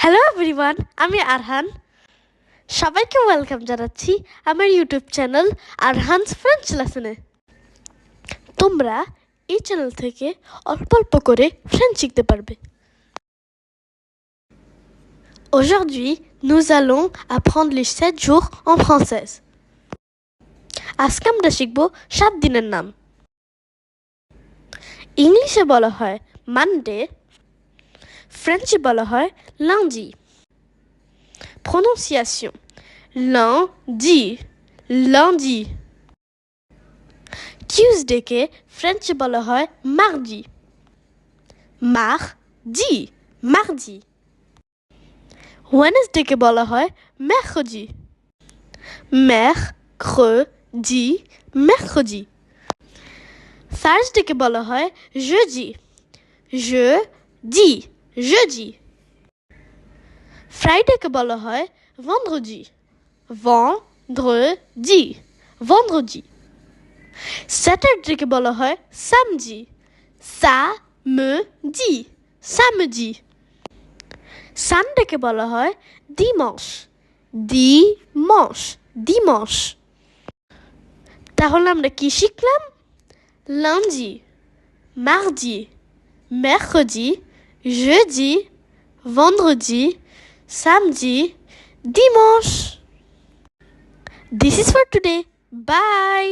Hello everyone, আমি আরহান। সবাইকে welcome জানাচ্ছি আমার ইউটিউব চ্যানেল আরহানস ফ্রেঞ্চ লেসনে। তোমরা এই চ্যানেল থেকে অল্প অল্প করে ফ্রেঞ্চ শিখতে পারবে। Aujourd'hui, nous allons apprendre les 7 jours en française. আজকে আমরা শিখব 7 দিনের নাম। ইংলিশে বলা হয় মানডে, ফ্রেঞ্চে বলা হয় lundi. Prononciation: lundi, lundi. Tuesday কে ফ্রেঞ্চে বলা হয় mardi, mardi, mardi. Wednesday কে বলা হয় mercredi, mercredi, mercredi. Thursday কে বলা হয় jeudi, jeudi, jeudi. Friday কে বলা হয় vendredi, vendredi, vendredi. Saturday কে বলা হয় samedi, samedi, samedi. Sunday কে বলা হয় dimanche, dimanche, dimanche. তাহলে আমরা কি শিখলাম? Lundi, mardi, mercredi, jeudi, vendredi, samedi, dimanche. This is for today. Bye.